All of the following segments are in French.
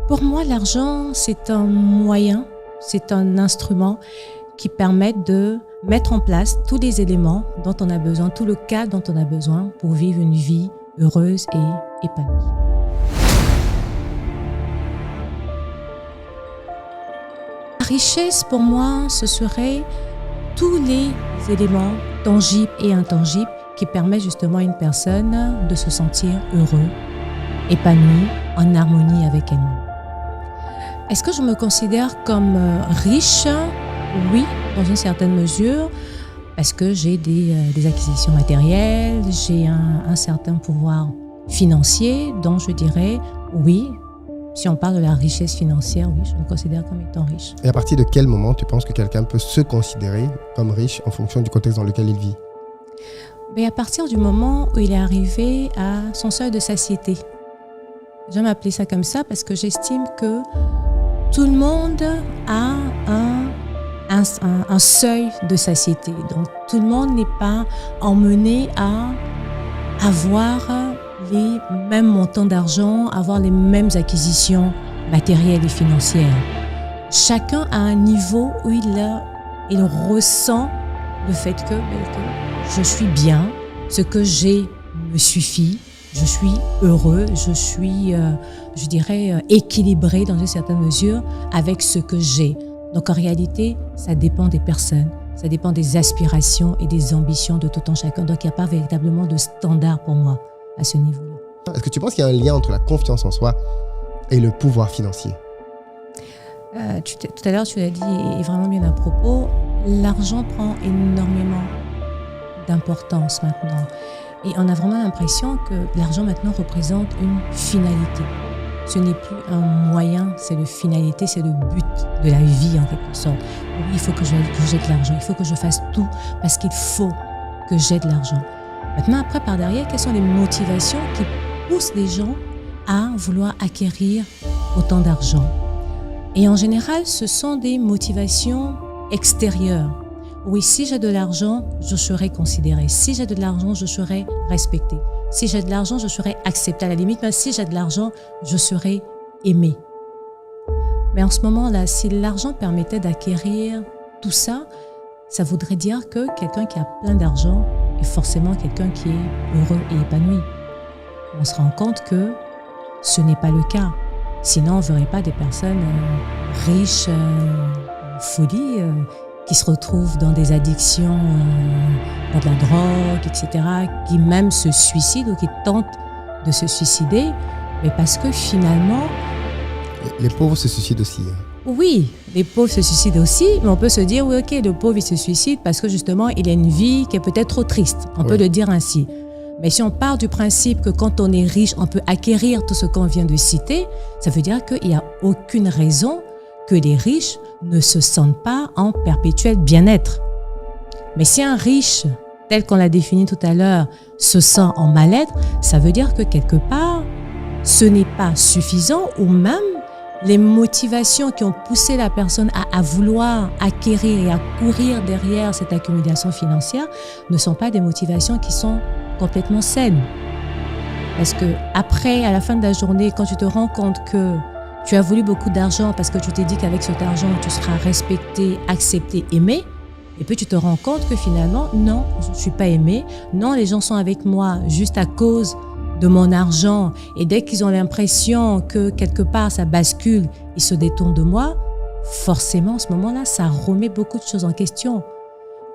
Pour moi, l'argent, c'est un moyen, c'est un instrument qui permet de mettre en place tous les éléments dont on a besoin, tout le cadre dont on a besoin pour vivre une vie heureuse et épanouie. La richesse, pour moi, ce serait tous les éléments tangibles et intangibles qui permettent justement à une personne de se sentir heureux, épanoui, en harmonie avec elle-même. Est-ce que je me considère comme riche? Oui, dans une certaine mesure, parce que j'ai des acquisitions matérielles, j'ai un certain pouvoir financier, donc je dirais oui. Si on parle de la richesse financière, oui, je me considère comme étant riche. Et à partir de quel moment tu penses que quelqu'un peut se considérer comme riche en fonction du contexte dans lequel il vit? Mais à partir du moment où il est arrivé à son seuil de satiété. J'aime appeler ça comme ça parce que j'estime que tout le monde a un seuil de satiété. Donc, tout le monde n'est pas emmené à avoir les mêmes montants d'argent, avoir les mêmes acquisitions matérielles et financières. Chacun a un niveau où il ressent le fait que je suis bien, ce que j'ai me suffit, je suis heureux, je suis, équilibré dans une certaine mesure avec ce que j'ai. Donc en réalité, ça dépend des personnes, ça dépend des aspirations et des ambitions de tout un chacun. Donc il n'y a pas véritablement de standard pour moi à ce niveau-là. Est-ce que tu penses qu'il y a un lien entre la confiance en soi et le pouvoir financier? Tout à l'heure, tu l'as dit, et vraiment bien à propos, l'argent prend énormément d'importance maintenant. Et on a vraiment l'impression que l'argent maintenant représente une finalité. Ce n'est plus un moyen, c'est la finalité, c'est le but de la vie en quelque sorte. Oui, il faut que j'ai de l'argent, il faut que je fasse tout parce qu'il faut que j'ai de l'argent. Maintenant, après, par derrière, quelles sont les motivations qui poussent les gens à vouloir acquérir autant d'argent? Et en général, ce sont des motivations extérieures. Oui, si j'ai de l'argent, je serai considéré. Si j'ai de l'argent, je serai respecté. Si j'ai de l'argent, je serai accepté. À la limite, même si j'ai de l'argent, je serai aimé. Mais en ce moment-là, si l'argent permettait d'acquérir tout ça, ça voudrait dire que quelqu'un qui a plein d'argent est forcément quelqu'un qui est heureux et épanoui. On se rend compte que ce n'est pas le cas. Sinon, on ne verrait pas des personnes riches, en folie, qui se retrouvent dans des addictions, dans de la drogue, etc., qui même se suicident ou qui tentent de se suicider, mais parce que finalement... Les pauvres se suicident aussi. Oui, les pauvres se suicident aussi, mais on peut se dire, oui, ok, le pauvre, il se suicide parce que justement, il a une vie qui est peut-être trop triste. On peut le dire ainsi. Mais si on part du principe que quand on est riche, on peut acquérir tout ce qu'on vient de citer, ça veut dire qu'il n'y a aucune raison que les riches ne se sentent pas en perpétuel bien-être. Mais si un riche, tel qu'on l'a défini tout à l'heure, se sent en mal-être, ça veut dire que quelque part, ce n'est pas suffisant ou même les motivations qui ont poussé la personne à vouloir acquérir et à courir derrière cette accumulation financière ne sont pas des motivations qui sont complètement saines. Parce que après, à la fin de la journée, quand tu te rends compte que tu as voulu beaucoup d'argent parce que tu t'es dit qu'avec cet argent, tu seras respecté, accepté, aimé, et puis tu te rends compte que finalement, non, je ne suis pas aimé, non, les gens sont avec moi juste à cause de mon argent, et dès qu'ils ont l'impression que quelque part ça bascule, ils se détournent de moi, forcément, à ce moment-là, ça remet beaucoup de choses en question.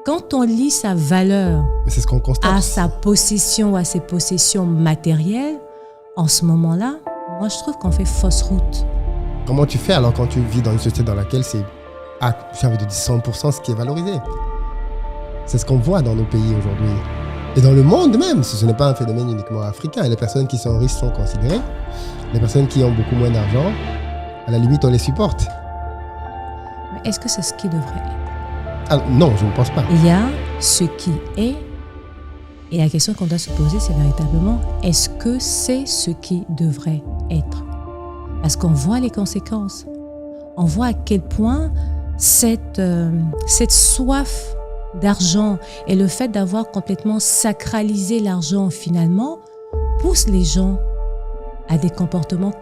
Quand on lie sa valeur c'est ce qu'on constate à aussi. sa possession, à ses possessions matérielles, en ce moment-là, moi je trouve qu'on fait fausse route. Comment tu fais alors quand tu vis dans une société dans laquelle c'est, j'ai envie de dire 100% ce qui est valorisé? C'est ce qu'on voit dans nos pays aujourd'hui. Et dans le monde même, ce n'est pas un phénomène uniquement africain. Les personnes qui sont riches sont considérées. Les personnes qui ont beaucoup moins d'argent, à la limite, on les supporte. Mais est-ce que c'est ce qui devrait être? Ah, non, je ne pense pas. Il y a ce qui est, et la question qu'on doit se poser, c'est véritablement, est-ce que c'est ce qui devrait être? Parce qu'on voit les conséquences. On voit à quel point cette soif d'argent et le fait d'avoir complètement sacralisé l'argent finalement pousse les gens à des comportements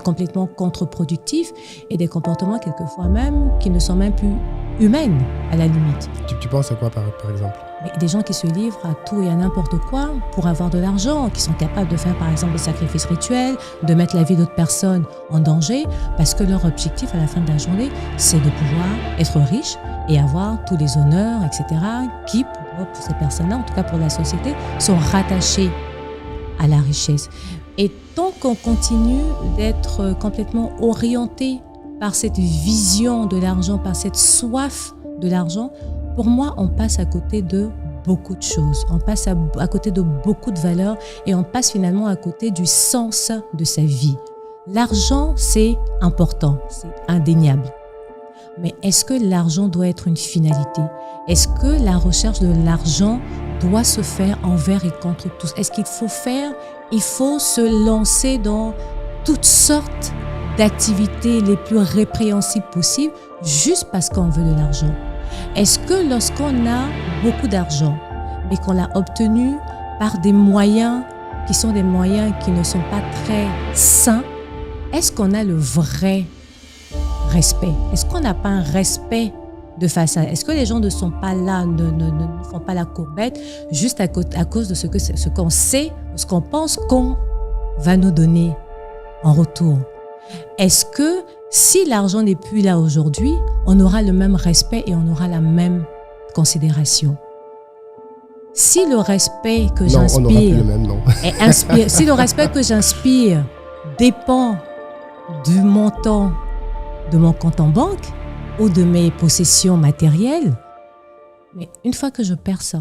complètement contre-productifs et des comportements quelquefois même qui ne sont même plus humains à la limite. Tu penses à quoi par exemple? Mais des gens qui se livrent à tout et à n'importe quoi pour avoir de l'argent, qui sont capables de faire par exemple des sacrifices rituels, de mettre la vie d'autres personnes en danger, parce que leur objectif à la fin de la journée, c'est de pouvoir être riche et avoir tous les honneurs, etc., qui, pour ces personnes-là, en tout cas pour la société, sont rattachés à la richesse. Et tant qu'on continue d'être complètement orienté par cette vision de l'argent, par cette soif de l'argent, pour moi, on passe à côté de beaucoup de choses. On passe à côté de beaucoup de valeurs et on passe finalement à côté du sens de sa vie. L'argent, c'est important, c'est indéniable. Mais est-ce que l'argent doit être une finalité? Est-ce que la recherche de l'argent doit se faire envers et contre tous? Est-ce qu'il faut se lancer dans toutes sortes d'activités les plus répréhensibles possibles juste parce qu'on veut de l'argent? Est-ce que lorsqu'on a beaucoup d'argent, mais qu'on l'a obtenu par des moyens qui sont des moyens qui ne sont pas très sains, est-ce qu'on a le vrai respect? Est-ce qu'on n'a pas un respect de face à... Est-ce que les gens ne sont pas là, ne font pas la courbette juste à cause de ce qu'on sait, ce qu'on pense qu'on va nous donner en retour? Est-ce que si l'argent n'est plus là aujourd'hui, on aura le même respect et on aura la même considération? Si le respect que j'inspire... Non, on n'aura plus le même, non. Si le respect que j'inspire dépend du montant de mon compte en banque ou de mes possessions matérielles, mais une fois que je perds ça,